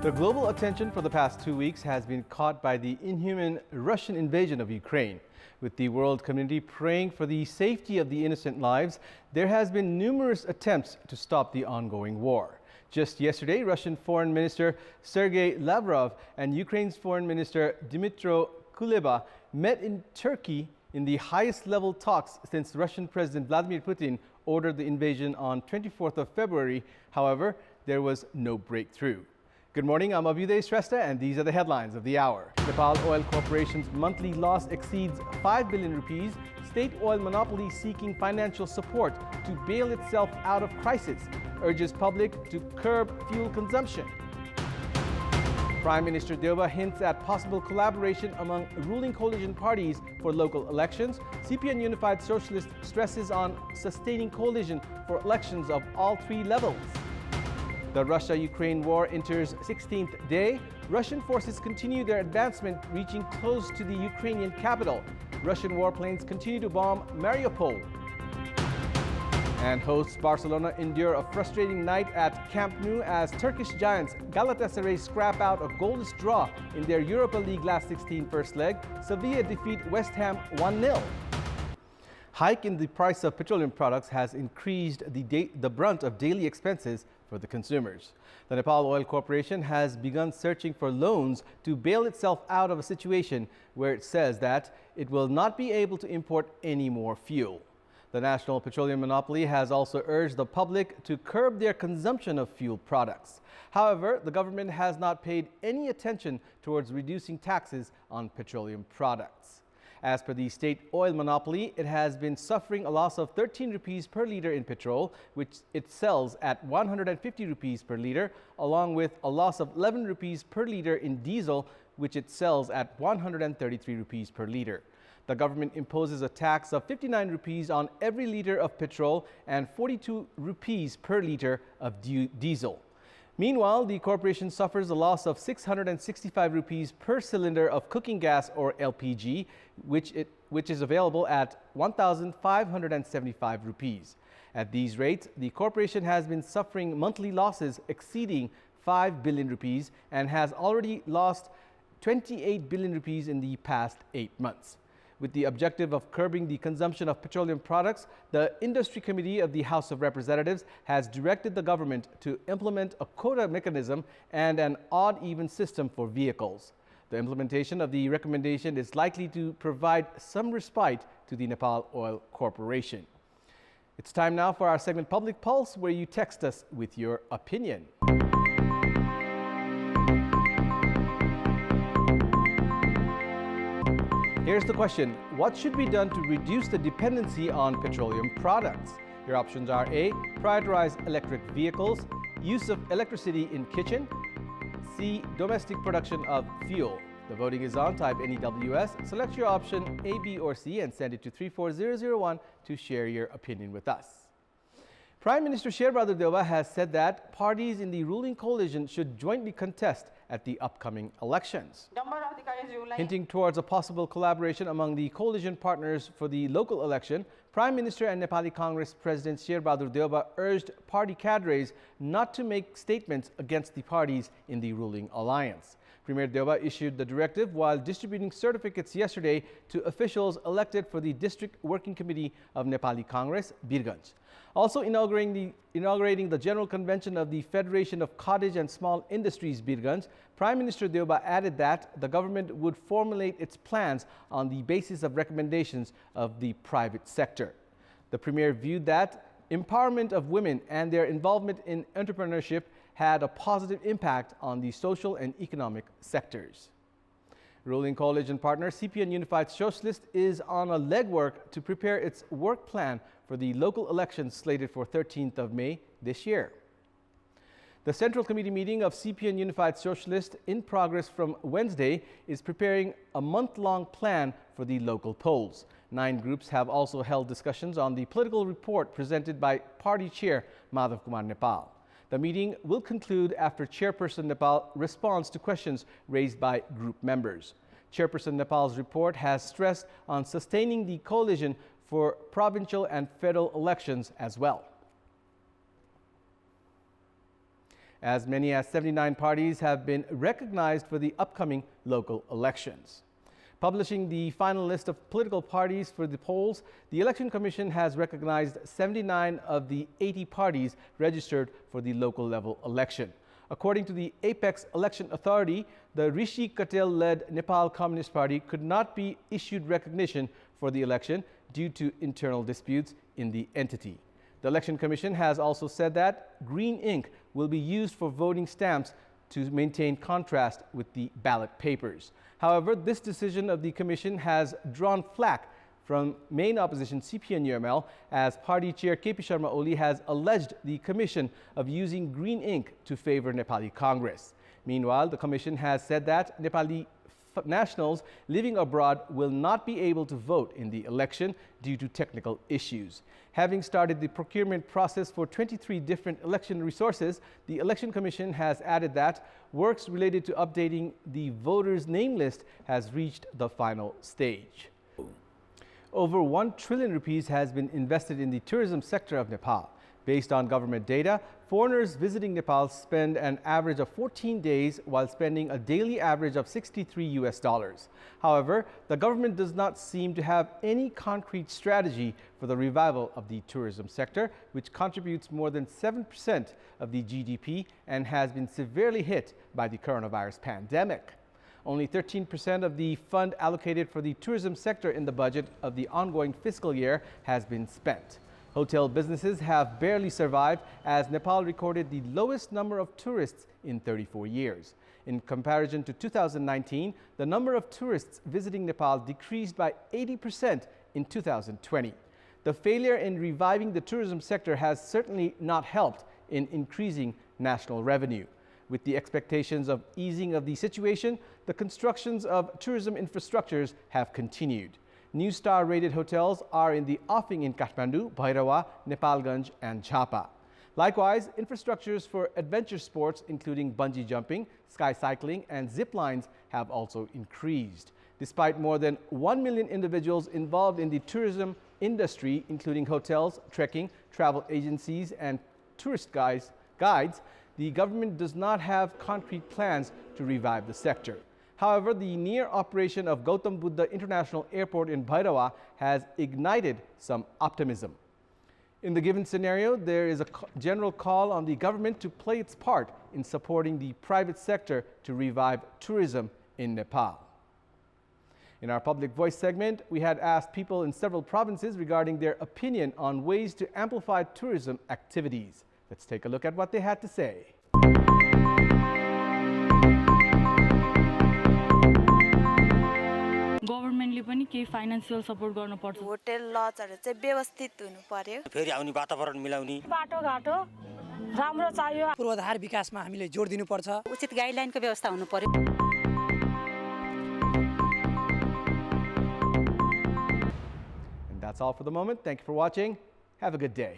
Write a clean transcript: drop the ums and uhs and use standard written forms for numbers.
The global attention for the past 2 weeks has been caught by the inhuman Russian invasion of Ukraine. With the world community praying for the safety of the innocent lives, there has been numerous attempts to stop the ongoing war. Just yesterday, Russian Foreign Minister Sergei Lavrov and Ukraine's Foreign Minister Dmytro Kuleba met in Turkey in the highest level talks since Russian President Vladimir Putin ordered the invasion on 24th of February. However, there was no breakthrough. Good morning, I'm Abhyuday Shrestha, and these are the headlines of the hour. Nepal Oil Corporation's monthly loss exceeds 5 billion rupees. State oil monopoly seeking financial support to bail itself out of crisis, urges public to curb fuel consumption. Prime Minister Deuba hints at possible collaboration among ruling coalition parties for local elections. CPN Unified Socialist stresses on sustaining coalition for elections of all three levels. The Russia-Ukraine war enters 16th day. Russian forces continue their advancement, reaching close to the Ukrainian capital. Russian warplanes continue to bomb Mariupol. And hosts Barcelona endure a frustrating night at Camp Nou as Turkish giants Galatasaray scrap out a goalless draw in their Europa League last 16 first leg. Sevilla defeat West Ham 1-0. Hike in the price of petroleum products has increased the brunt of daily expenses for the consumers. The Nepal Oil Corporation has begun searching for loans to bail itself out of a situation where it says that it will not be able to import any more fuel. The National Petroleum Monopoly has also urged the public to curb their consumption of fuel products. However, the government has not paid any attention towards reducing taxes on petroleum products. As per the state oil monopoly, it has been suffering a loss of 13 rupees per litre in petrol, which it sells at 150 rupees per litre, along with a loss of 11 rupees per litre in diesel, which it sells at 133 rupees per litre. The government imposes a tax of 59 rupees on every litre of petrol and 42 rupees per litre of diesel. Meanwhile, the corporation suffers a loss of 665 rupees per cylinder of cooking gas or LPG, which is available at 1,575 rupees. At these rates, the corporation has been suffering monthly losses exceeding 5 billion rupees and has already lost 28 billion rupees in the past 8 months. With the objective of curbing the consumption of petroleum products, the Industry Committee of the House of Representatives has directed the government to implement a quota mechanism and an odd-even system for vehicles. The implementation of the recommendation is likely to provide some respite to the Nepal Oil Corporation. It's time now for our segment Public Pulse, where you text us with your opinion. Here's the question: what should be done to reduce the dependency on petroleum products? Your options are A. Prioritize electric vehicles, use of electricity in kitchen, C. Domestic production of fuel. The voting is on. Type NEWS, select your option A, B, or C, and send it to 34001 to share your opinion with us. Prime Minister Sher Deuba has said that parties in the ruling coalition should jointly contest at the upcoming elections. Hinting towards a possible collaboration among the coalition partners for the local election, Prime Minister and Nepali Congress President Sher Deuba urged party cadres not to make statements against the parties in the ruling alliance. Premier Deuba issued the directive while distributing certificates yesterday to officials elected for the District Working Committee of Nepali Congress, Birganj. Also inaugurating the General Convention of the Federation of Cottage and Small Industries, Birganj, Prime Minister Deuba added that the government would formulate its plans on the basis of recommendations of the private sector. The Premier viewed that empowerment of women and their involvement in entrepreneurship had a positive impact on the social and economic sectors. Ruling coalition partner CPN Unified Socialist is on a legwork to prepare its work plan for the local elections slated for 13th of May this year. The Central Committee meeting of CPN Unified Socialist, in progress from Wednesday, is preparing a month-long plan for the local polls. 9 groups have also held discussions on the political report presented by Party Chair Madhav Kumar Nepal. The meeting will conclude after Chairperson Nepal responds to questions raised by group members. Chairperson Nepal's report has stressed on sustaining the coalition for provincial and federal elections as well. As many as 79 parties have been recognized for the upcoming local elections. Publishing the final list of political parties for the polls, the Election Commission has recognized 79 of the 80 parties registered for the local level election. According to the Apex Election Authority, the Rishi Katel-led Nepal Communist Party could not be issued recognition for the election due to internal disputes in the entity. The Election Commission has also said that green ink will be used for voting stamps to maintain contrast with the ballot papers. However, this decision of the Commission has drawn flack from main opposition CPN-UML as party chair KP Sharma Oli has alleged the Commission of using green ink to favor Nepali Congress. Meanwhile, the Commission has said that Nepali nationals living abroad will not be able to vote in the election due to technical issues. Having started the procurement process for 23 different election resources, the Election Commission has added that works related to updating the voters' name list has reached the final stage. Over 1 trillion rupees has been invested in the tourism sector of Nepal. Based on government data, foreigners visiting Nepal spend an average of 14 days while spending a daily average of $63. However, the government does not seem to have any concrete strategy for the revival of the tourism sector, which contributes more than 7% of the GDP and has been severely hit by the coronavirus pandemic. Only 13% of the fund allocated for the tourism sector in the budget of the ongoing fiscal year has been spent. Hotel businesses have barely survived as Nepal recorded the lowest number of tourists in 34 years. In comparison to 2019, the number of tourists visiting Nepal decreased by 80% in 2020. The failure in reviving the tourism sector has certainly not helped in increasing national revenue. With the expectations of easing of the situation, the constructions of tourism infrastructures have continued. New star-rated hotels are in the offing in Kathmandu, Bhairawa, Nepalganj and Chapa. Likewise, infrastructures for adventure sports including bungee jumping, sky cycling and zip lines have also increased. Despite more than 1 million individuals involved in the tourism industry, including hotels, trekking, travel agencies and tourist guides, the government does not have concrete plans to revive the sector. However, the near operation of Gautam Buddha International Airport in Bhairawa has ignited some optimism. In the given scenario, there is a general call on the government to play its part in supporting the private sector to revive tourism in Nepal. In our Public Voice segment, we had asked people in several provinces regarding their opinion on ways to amplify tourism activities. Let's take a look at what they had to say. गभर्नमेन्टले पनि केही financial support गर्न पर्छ hotel लजहरु चाहिँ व्यवस्थित हुनु पर्यो फेरि आउने वातावरण मिलाउने बाटोघाटो राम्रो चाहियो पूर्वाधार विकासमा हामीले जोड दिनु पर्छ उचित गाइडलाइनको व्यवस्था हुनु पर्यो And that's all for the moment. Thank you for watching. Have a good day.